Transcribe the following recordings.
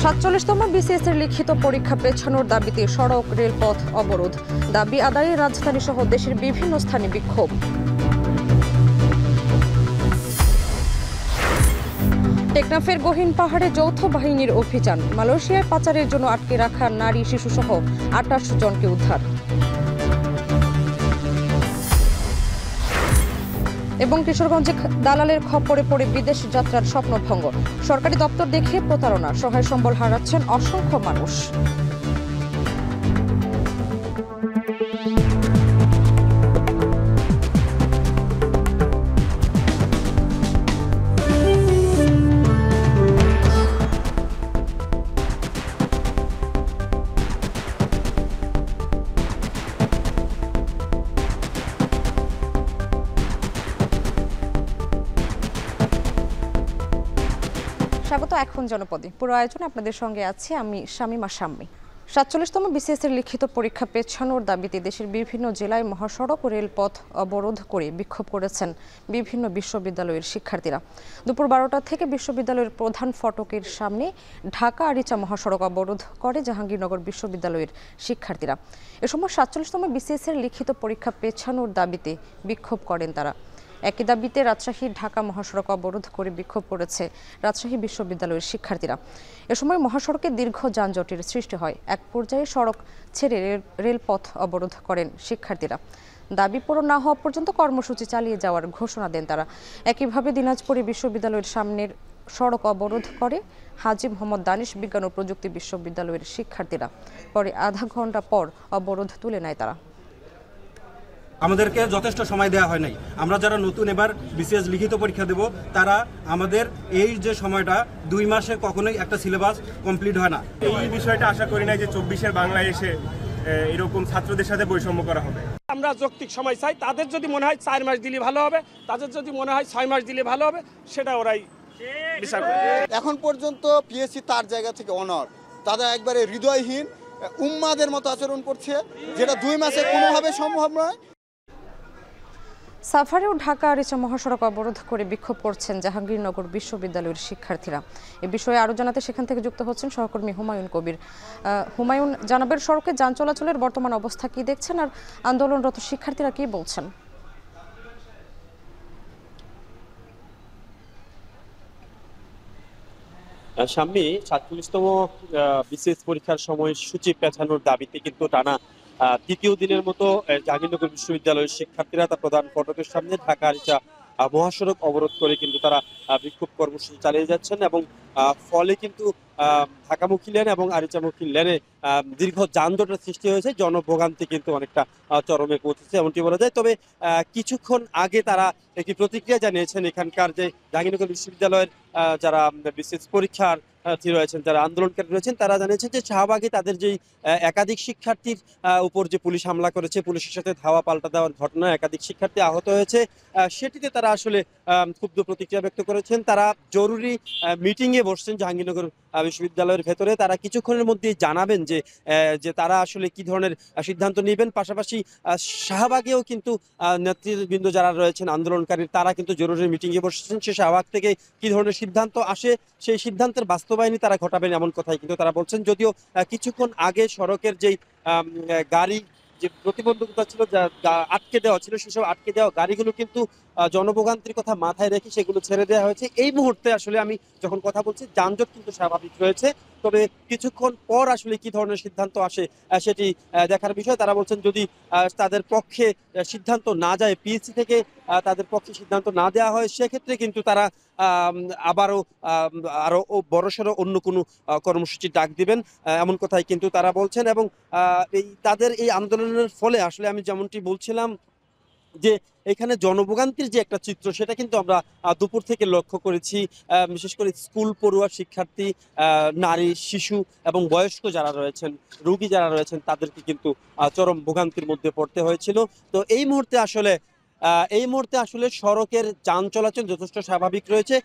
সাতচল্লিশতম বিসিএস এর লিখিত পরীক্ষা পেছানোর দাবিতে সড়ক রেলপথ অবরোধ, দাবি আদায়ে রাজধানী সহ দেশের বিভিন্ন স্থানে বিক্ষোভ। টেকনাফের গহীন পাহাড়ে যৌথ বাহিনীর অভিযান, মালয়েশিয়ায় পাচারের জন্য আটকে রাখা নারী শিশুসহ ২৮ জনকে উদ্ধার। এবং কিশোরগঞ্জে দালালের খপ্পরে পড়ে বিদেশ যাত্রার স্বপ্নভঙ্গ, সরকারি দপ্তর দেখে প্রতারণা, সহায় সম্বল হারাচ্ছেন অসংখ্য মানুষ। স্বাগত এখন জনপদে। পুরো আয়োজনে আপনাদের সঙ্গে আছি আমি শামিমা শাম্মী। ৪৭তম বিসিএস এর লিখিত পরীক্ষা পেছানোর দাবিতে দেশের বিভিন্ন জেলায় মহাসড়ক ও রেলপথ অবরোধ করে বিক্ষোভ করেছেন বিভিন্ন বিশ্ববিদ্যালয়ের শিক্ষার্থীরা। দুপুর ১২টা থেকে বিশ্ববিদ্যালয়ের প্রধান ফটকের সামনে ঢাকা আরিচা মহাসড়ক অবরোধ করে জাহাঙ্গীরনগর বিশ্ববিদ্যালয়ের শিক্ষার্থীরা। এ সময় ৪৭তম বিসিএস এর লিখিত পরীক্ষা পেছানোর দাবিতে বিক্ষোভ করেন তারা। একই দাবিতে রাজশাহী ঢাকা মহাসড়ক অবরোধ করে বিক্ষোভ করেছে রাজশাহী বিশ্ববিদ্যালয়ের শিক্ষার্থীরা। এ সময় মহাসড়কে দীর্ঘ যানজটের সৃষ্টি হয়। এক পর্যায়ে সড়ক ছেড়ে রেলপথ অবরোধ করেন শিক্ষার্থীরা। দাবি পূরণ না হওয়া পর্যন্ত কর্মসূচি চালিয়ে যাওয়ার ঘোষণা দেন তারা। একইভাবে দিনাজপুরে বিশ্ববিদ্যালয়ের সামনের সড়ক অবরোধ করে হাজী মোহাম্মদ দানিশ বিজ্ঞান ও প্রযুক্তি বিশ্ববিদ্যালয়ের শিক্ষার্থীরা। পরে আধা ঘন্টা পর অবরোধ তুলে নেয় তারা। আমাদেরকে যথেষ্ট সময় দেওয়া হয় নাই। আমরা যারা নতুন এবার বিসিএস লিখিত পরীক্ষা দেব তারা আমাদের এই যে সময়টা ২ মাসে কখনোই একটা সিলেবাস কমপ্লিট হয় না। এই বিষয়টা আশা করি না যে ২৪-এর বাংলায় এসে এরকম ছাত্রদের সাথে বৈষম্য করা হবে। আমরা যৌক্তিক সময় চাই। তাদের যদি মনে হয় ৪ মাস দিলে ভালো হবে, তাদের যদি মনে হয় ৬ মাস দিলে ভালো হবে, সেটা ওরাই বিচার করবে। এখন পর্যন্ত পিএসসি তার জায়গা থেকে অনড়, তারা একবারে হৃদয়হীন উম্মাদের মতো আচরণ করছে, যেটা ২ মাসে কোনোভাবে সম্ভব নয়। সাভারে ও ঢাকা আরিচা মহাসড়ক অবরোধ করে বিক্ষোভ করছেন জাহাঙ্গীরনগর বিশ্ববিদ্যালয়ের শিক্ষার্থীরা। এ বিষয়ে আরও জানাতে সেখান থেকে যুক্ত হচ্ছেন সহকর্মী হুমায়ুন কবির। হুমায়ুন, জানাবেন সড়কে যান চলাচলের বর্তমান অবস্থা কি দেখছেন আর আন্দোলনরত শিক্ষার্থীরা কি বলছেন? সামনে ৪৭তম বিসিএস পরীক্ষার সময়সূচি পেছানোর দাবিতে কিন্তু টানা তৃতীয় দিনের মতো জাহাঙ্গীরনগর বিশ্ববিদ্যালয়ের শিক্ষার্থীরা তার প্রধান ফটকের সামনে ঢাকা আরিচা মহাসড়ক অবরোধ করে কিন্তু তারা বিক্ষোভ কর্মসূচি চালিয়ে যাচ্ছেন এবং ফলে কিন্তু ঢাকামুখী লেন এবং আরিচামুখী লেনে দীর্ঘ যানজটের সৃষ্টি হয়েছে। জনভোগান্তি কিন্তু অনেকটা চরমে পৌঁছেছে এমনটি বলা যায়। তবে কিছুক্ষণ আগে তারা একটি প্রতিক্রিয়া জানিয়েছেন এখানকার যে জাহাঙ্গীরনগর বিশ্ববিদ্যালয়ের যারা বিসিএস পরীক্ষার রয়েছেন, যারা আন্দোলনকারী রয়েছেন, তারা জানিয়েছেন যে শাহবাগে তাদের যেই একাধিক শিক্ষার্থীর উপর যে পুলিশ হামলা করেছে, পুলিশের সাথে ধাওয়া পাল্টা দেওয়ার ঘটনায় একাধিক শিক্ষার্থী আহত হয়েছে, সেটিতে তারা আসলে ক্ষুব্ধ প্রতিক্রিয়া ব্যক্ত করেছেন। তারা জরুরি মিটিংয়ে বসছেন জাহাঙ্গীরনগর বিশ্ববিদ্যালয়ের ভেতরে। তারা কিছুক্ষণের মধ্যেই জানাবেন যে তারা আসলে কি ধরনের সিদ্ধান্ত নেবেন। পাশাপাশি শাহবাগেও কিন্তু নেতৃবৃন্দ যারা রয়েছেন আন্দোলনকারী, তারা কিন্তু জরুরি মিটিংয়ে বসেছেন। সে শাহবাগ থেকে কি ধরনের সিদ্ধান্ত আসে সেই সিদ্ধান্তের বাস্তবায়নই তারা ঘটাবেন এমন কথাই কিন্তু তারা বলছেন। যদিও কিছুক্ষণ আগে সড়কের যেই গাড়ি যে প্রতিবন্ধকতা ছিল, যা আটকে দেওয়া ছিল, সেসব আটকে দেওয়া গাড়িগুলো কিন্তু জনভোগান্তির কথা মাথায় রেখে সেগুলো ছেড়ে দেওয়া হয়েছে। এই মুহূর্তে আসলে আমি যখন কথা বলছি যানজট কিন্তু স্বাভাবিক রয়েছে। তবে কিছুক্ষণ পর আসলে কি ধরনের সিদ্ধান্ত আসে সেটি দেখার বিষয়। তারা বলছেন যদি তাদের পক্ষে সিদ্ধান্ত না যায়, পিএসসি থেকে তাদের পক্ষে সিদ্ধান্ত না দেওয়া হয়, সেক্ষেত্রে কিন্তু তারা আরো বড়সড় অন্য কোনো কর্মসূচির ডাক দিবেন এমন কথাই কিন্তু তারা বলছেন। এবং তাদের এই আন্দোলনের ফলে আসলে আমি যেমনটি বলছিলাম যে এখানে জনভোগান্তির যে একটা চিত্র, সেটা কিন্তু আমরা দুপুর থেকে লক্ষ্য করেছি। বিশেষ করে স্কুল পড়ুয়া শিক্ষার্থী, নারী, শিশু এবং বয়স্ক যারা রয়েছেন, রোগী যারা রয়েছেন, তাদেরকে কিন্তু চরম ভোগান্তির মধ্যে পড়তে হয়েছিল। তো এই মুহূর্তে আসলে এই মুহূর্তে আসলে সড়কের যান চলাচল যথেষ্ট স্বাভাবিক রয়েছে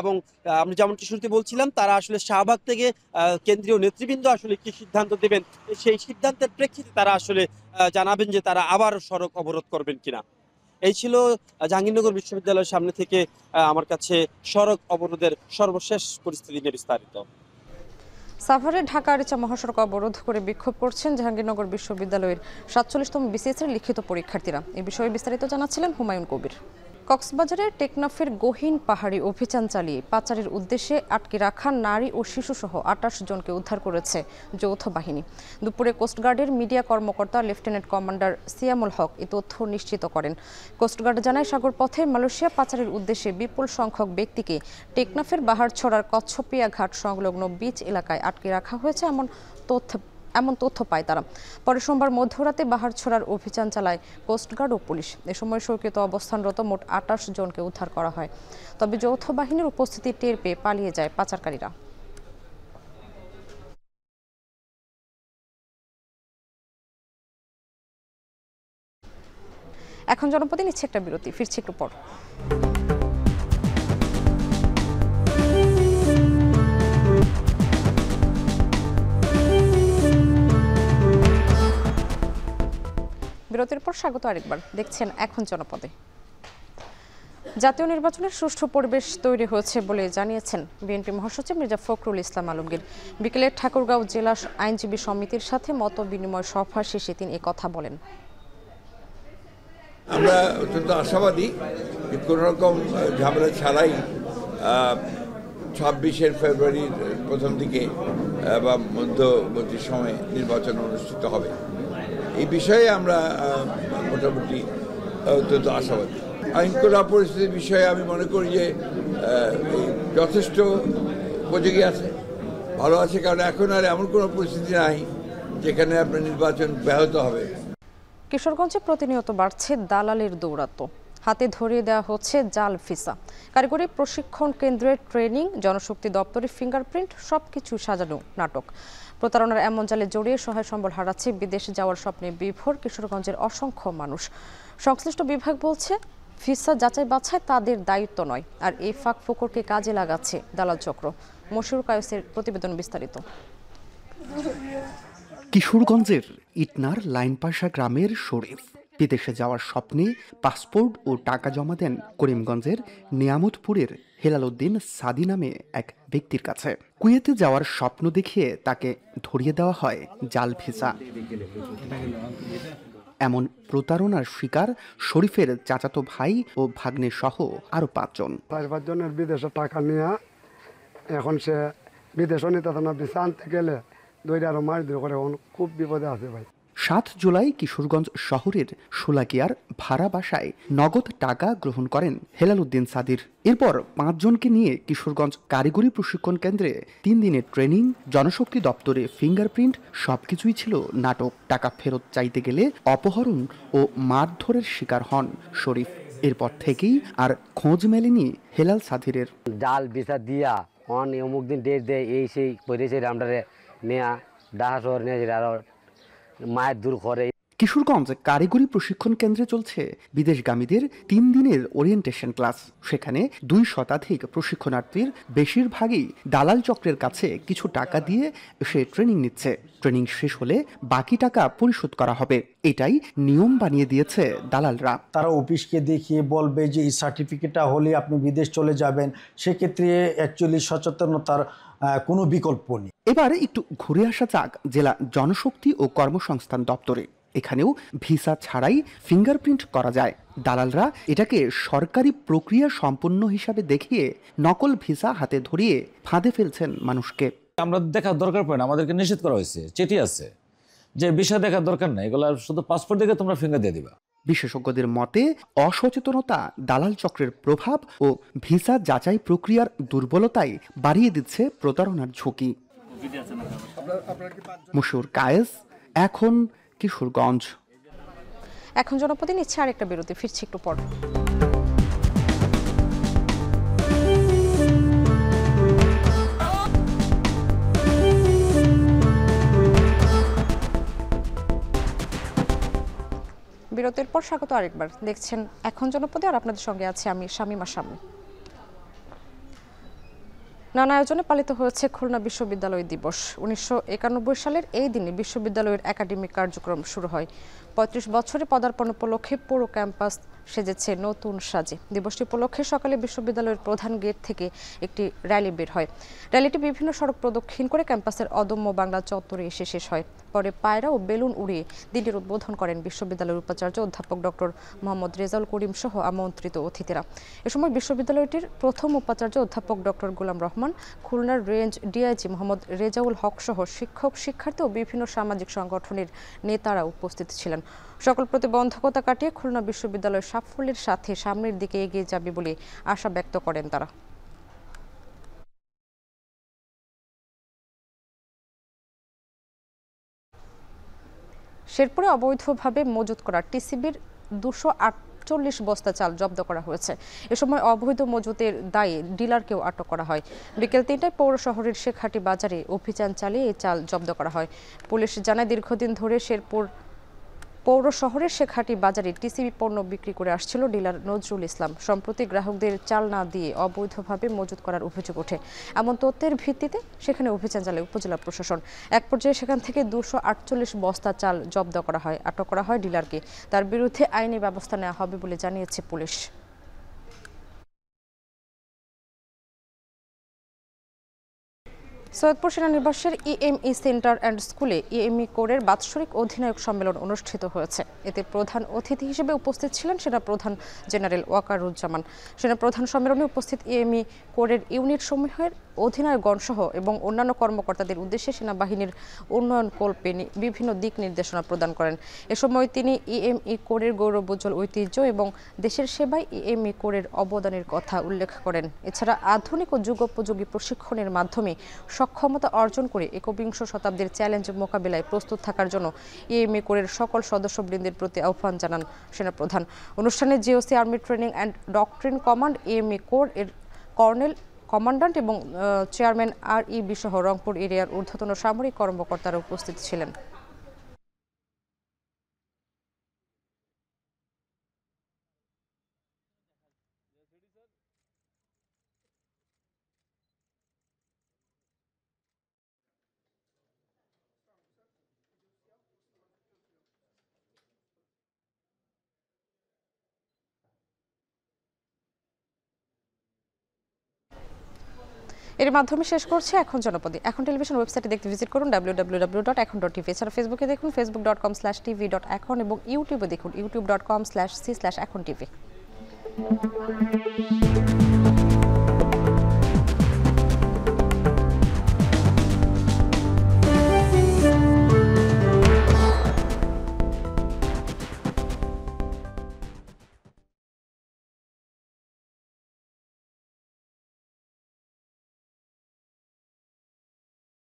এবং আমি যেমনটি শুরুতে বলছিলাম তারা আসলে শাহবাগ থেকে কেন্দ্রীয় নেতৃবৃন্দ আসলে কি সিদ্ধান্ত দেবেন সেই সিদ্ধান্তের প্রেক্ষিতে তারা আসলে জানাবেন যে তারা আবার সড়ক অবরোধ করবেন কিনা। এই ছিল জাহাঙ্গীরনগর বিশ্ববিদ্যালয়ের সামনে থেকে আমার কাছে সড়ক অবরোধের সর্বশেষ পরিস্থিতি নিয়ে বিস্তারিত। সাভারে ঢাকা আরিচা মহাসড়ক অবরোধ করে বিক্ষোভ করছেন জাহাঙ্গীরনগর বিশ্ববিদ্যালয়ের 47তম বিসিএস এর লিখিত পরীক্ষার্থীরা। এই বিষয়ে বিস্তারিত জানাচ্ছিলেন হুমায়ুন কবির। কক্সবাজারের টেকনাফের গহীন পাহাড়ি অভিযান চালিয়ে পাচারের উদ্দেশ্যে আটকে রাখা নারী ও শিশুসহ 28 জনকে উদ্ধার করেছে যৌথ বাহিনী। দুপুরে কোস্টগার্ডের মিডিয়া কর্মকর্তা লেফটেন্যান্ট কমান্ডার সিয়ামুল হক এ তথ্য নিশ্চিত করেন। কোস্টগার্ড জানায় সাগর পথে মালয়েশিয়া পাচারের উদ্দেশ্যে বিপুল সংখ্যক ব্যক্তিকে টেকনাফের বাহারছড়ার কচ্ছপিয়া ঘাট সংলগ্ন বিচ এলাকায় আটকে রাখা হয়েছে এমন তথ্য পায় তারা। পরে সোমবার মধ্যরাতে বাহারছড়ার অভিযান চালায় কোস্টগার্ড ও পুলিশ। এ সময় শঙ্কিত অবস্থানরত মোট 28 জনকে উদ্ধার করা হয়। তবে যৌথ বাহিনীর উপস্থিতি টের পেয়ে পালিয়ে যায় পাচারকারীরা। এখন জনপদে নিচ্ছে একটা বিরতি, ফিরছি একটু পর। বিরতির পর স্বাগত আরেকবার, দেখছেন এখন জনপদে। জাতীয় নির্বাচনের সুষ্ঠু পরিবেশ তৈরি হয়েছে বলে জানিয়েছেন বিএনপি মহাসচিব মির্জা ফখরুল ইসলাম আলমগীর। বিকেলে ঠাকুরগাঁও জেলা আইনজীবী সমিতির সাথে মত বিনিময় সভা শেষে তিনি একথা বলেন। আমরা অত্যন্ত আশাবাদী যে কোনো রকম ঝামেলা ছাড়াই 26 ফেব্রুয়ারির প্রথম দিকে বা মধ্যবর্তী সময়ে নির্বাচন অনুষ্ঠিত হবে। এই বিষয়ে আমরা মোটামুটি অত্যন্ত আশাবাদী। আইনশৃঙ্খলা পরিস্থিতির বিষয়ে আমি মনে করি যে যথেষ্ট উপযোগী আছে, ভালো আছে, কারণ এখন আর এমন কোনো পরিস্থিতি নাই যেখানে আপনার নির্বাচন ব্যাহত হবে। কিশোরগঞ্জে প্রতিনিয়ত বাড়ছে দালালের দৌরাত্ম্য। হাতে ধরিয়ে দেওয়া হচ্ছে জাল ভিসা। কারিগরি প্রশিক্ষণ কেন্দ্রের ট্রেনিং, জনশক্তি দপ্তরের ফিঙ্গারপ্রিন্ট সবকিছু সাজানো নাটক। প্রতারণার এমন জালে জড়িয়ে সহায় সম্বল হারাচ্ছে বিদেশে যাওয়ার স্বপ্নে বিভোর কিশোরগঞ্জের অসংখ্য মানুষ। সংশ্লিষ্ট বিভাগ বলছে ভিসা যাচাই বাছাই তাদের দায়িত্ব নয়, আর এই ফাঁক ফোকরকে কাজে লাগাচ্ছে দালাল চক্র। মশিউর কায়েসের প্রতিবেদন বিস্তারিত। কিশোরগঞ্জের ইটনার লাইনপাশা গ্রামের শরীফ বিদেশে যাওয়ার স্বপ্নে পাসপোর্ট ও টাকা জমা দেন করিমগঞ্জের নিয়ামতপুরের হেলাল উদ্দিন সাদি নামে এক ব্যক্তির কাছে। কুয়েতে যাওয়ার স্বপ্ন দেখিয়ে তাকে ধরিয়ে দেওয়া হয় জাল ভিসা। এমন প্রতারণার শিকার শরীফের চাচাতো ভাই ও ভাগ্নে সহ আরো 5 জন। 5 জনের বিদেশে টাকা নিয়ে এখন সে বিদেশে নিতে না, ভিসা আনতে গেলে 2 আরো মাস ধরে করে খুব বিপদে আছে ভাই। 7 জুলাই কিশোরগঞ্জ শহরের সোলাকিয়ার ভাড়া বাসায় নগদ টাকা গ্রহণ করেন হেলাল উদ্দিন সাদির। এরপর 5 জনকে নিয়ে কিশোরগঞ্জ কারিগরি প্রশিক্ষণ কেন্দ্রে 3 দিনের ট্রেনিং, জনশক্তি দপ্তরে ফিঙ্গারপ্রিন্ট সবকিছুই ছিল নাটক। টাকা ফেরত চাইতে গেলে অপহরণ ও মারধরের শিকার হন শরীফ। এরপর থেকেই আর খোঁজ মেলেনি হেলাল সাদিরের। জাল ভিসা দিয়া অমুক দিন ডেট দেয়, এই সেই করেছে আমরা নেয়া ডাহা শহর নিয়ে আরো মায়ের দূর করে। কিশোরগঞ্জ কারিগরি প্রশিক্ষণ কেন্দ্রে চলছে বিদেশগামীদের 3 দিনের ওরিয়েন্টেশন ক্লাস। সেখানে 2 শতাধিক প্রশিক্ষণার্থীর বেশিরভাগই দালাল চক্রের কাছে কিছু টাকা দিয়ে সে ট্রেনিং নিচ্ছে। ট্রেনিং শেষ হলে বাকি টাকা পরিশোধ করা হবে, এটাই নিয়ম বানিয়ে দিয়েছে দালালরা। তারা অফিসকে দেখিয়ে বলবে যে এই সার্টিফিকেটটা হলে আপনি বিদেশ চলে যাবেন, সেক্ষেত্রে অ্যাকচুয়ালি সচেতনতার কোনো বিকল্প নেই। এবার একটু ঘুরে আসা যাক জেলা জনশক্তি ও কর্মসংস্থান দপ্তরে। এখানেও ভিসা ছাড়াই ফিঙ্গারপ্রিন্ট করা যায়। দালালরা এটাকে সরকারি প্রক্রিয়া সম্পন্ন হিসাবে দেখিয়ে নকল ভিসা হাতে ধরিয়ে ফাঁদে ফেলছেন মানুষকে। আমরা দেখার দরকার পড়ে না, আমাদেরকে নিষেধ করা হয়েছে, চিঠি আছে যে ভিসা দেখার দরকার নাই, এগুলো শুধু পাসপোর্ট দেখে তোমরা ফিঙ্গার দিয়ে দিবা। বিশেষজ্ঞদের মতে অসচেতনতা, দালাল চক্রের প্রভাব ও ভিসা যাচাই প্রক্রিয়ার দুর্বলতাই বাড়িয়ে দিচ্ছে প্রতারণার ঝুঁকি। মশিউর কায়েস, এখন কিশোরগঞ্জ। এখন জনপদে নিচ্ছে আরেকটা বিরতি, ফিরছি একটু পর। বিরতির পর স্বাগত আরেকবার। দেখছেন এখন জনপদে, আর আপনাদের সঙ্গে আছে আমি শামীমা শাম্মী। নানা আয়োজনে পালিত হয়েছে খুলনা বিশ্ববিদ্যালয় দিবস। 1991 সালের এই দিনে বিশ্ববিদ্যালয়ের একাডেমিক কার্যক্রম শুরু হয়। 35 বছরে পদার্পণ উপলক্ষে পুরো ক্যাম্পাস সেজেছে নতুন সাজে। দিবসটি উপলক্ষে সকালে বিশ্ববিদ্যালয়ের প্রধান গেট থেকে একটি র্যালি বের হয়। র্যালিটি বিভিন্ন সড়ক প্রদক্ষিণ করে ক্যাম্পাসের অদম্য বাংলা চত্বরে এসে শেষ হয়। পরে পায়রা ও বেলুন উড়িয়ে দিনটির উদ্বোধন করেন বিশ্ববিদ্যালয়ের উপাচার্য অধ্যাপক ডক্টর মোহাম্মদ রেজাউল করিম সহ আমন্ত্রিত অতিথিরা। এ সময় বিশ্ববিদ্যালয়টির প্রথম উপাচার্য অধ্যাপক ডক্টর গোলাম রহমান, খুলনার রেঞ্জ ডিআইজি মোহাম্মদ রেজাউল হক সহ শিক্ষক, শিক্ষার্থী ও বিভিন্ন সামাজিক সংগঠনের নেতারা উপস্থিত ছিলেন। সকল প্রতিবন্ধকতা কাটিয়ে খুলনা বিশ্ববিদ্যালয় সাফল্যের সাথে সামনের দিকে এগিয়ে যাবে বলে আশা ব্যক্ত করেন তারা। শেরপুরে অবৈধভাবে মজুত করা টিসিবির 248 বস্তা চাল জব্দ করা হয়েছে। এ সময় অবৈধ মজুতের দায়ে ডিলারকেও আটক করা হয়। বিকেল 3টায় পৌর শহরের শেখহাটি বাজারে অভিযান চালিয়ে এই চাল জব্দ করা হয়। পুলিশ জানায়, দীর্ঘদিন ধরে শেরপুর পৌর শহরের শেখহাটি বাজারে টিসিবি পণ্য বিক্রি করে আসছিল ডিলার নজরুল ইসলাম। সম্প্রতি গ্রাহকদের চাল না দিয়ে অবৈধভাবে মজুত করার অভিযোগ ওঠে। এমন তথ্যের ভিত্তিতে সেখানে অভিযান চালায় উপজেলা প্রশাসন। এক পর্যায়ে সেখান থেকে 248 বস্তা চাল জব্দ করা হয়। আটক করা হয় ডিলারকে। তার বিরুদ্ধে আইনি ব্যবস্থা নেওয়া হবে বলে জানিয়েছে পুলিশ। সৈয়দপুর সেনানিবাসের ইএমই সেন্টার অ্যান্ড স্কুলে ইএমই কোরের বাৎসরিক অধিনায়ক সম্মেলন অনুষ্ঠিত হয়েছে। এতে প্রধান অতিথি হিসেবে উপস্থিত ছিলেন সেনাপ্রধান জেনারেল ওয়াকারুজ্জামান। সেনাপ্রধান সম্মেলনে উপস্থিত ইএমই কোরের ইউনিট সমূহের অধিনায়কগণ সহ এবং অন্যান্য কর্মকর্তাদের উদ্দেশ্যে সেনাবাহিনীর উন্নয়ন কল্পে বিভিন্ন দিক নির্দেশনা প্রদান করেন। এ সময় তিনি ইএমই কোরের গৌরবোজ্জ্বল ঐতিহ্য এবং দেশের সেবায় ইএমই কোরের অবদানের কথা উল্লেখ করেন। এছাড়া আধুনিক ও যুগোপযোগী প্রশিক্ষণের মাধ্যমে সক্ষমতা অর্জন করে একবিংশ শতাব্দীর চ্যালেঞ্জ মোকাবিলায় প্রস্তুত থাকার জন্য ইএমই কোরের সকল সদস্যবৃন্দের প্রতি আহ্বান জানান সেনাপ্রধান। অনুষ্ঠানে GOC army training and doctrine command EME core এর কর্নেল কমান্ড্যান্ট এবং চেয়ারম্যান REB সহ রংপুর এরিয়ার ঊর্ধ্বতন সামরিক কর্মকর্তারা উপস্থিত ছিলেন। এর মাধ্যমে শেষ করছে এখন জনপদে। এখন টেলিভিশন ওয়েবসাইটে দেখতে ভিজিট করুন www.ekhon.tv। এছাড়া ফেসবুকে দেখুন facebook.com/tv.ekhon এবং ইউটিউবে দেখুন youtube.com/c/ekhon tv।